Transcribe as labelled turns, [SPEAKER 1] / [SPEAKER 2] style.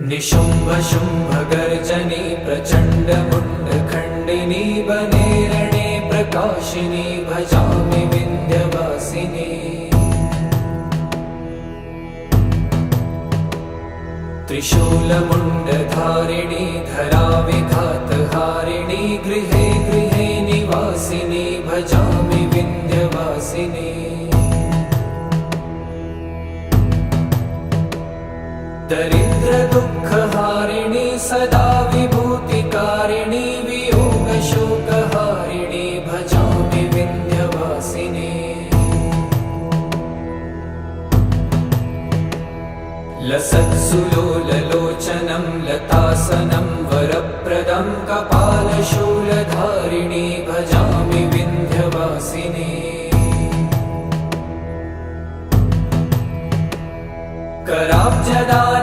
[SPEAKER 1] निशुम्भ शुम्भ गर्जनी प्रचण्ड मुण्ड खण्डिनी वने रणे प्रकाशिनी भजामि विन्ध्यवासिनी। त्रिशूलमुण्डधारिणी धराविघातहारिणी गृहे गृहे निवासिनी भजामि विन्ध्यवासिनी। दरिद्र दुःखहारिणी सदा विभूतिकारिणी वियोगशोकहारिणी भजामि विन्ध्यवासिनी। लसत्सुलोललोचनं लतासनं वरप्रदं कपालशूलधारिणी भजामि विन्ध्यवासिनी। कराब्जदान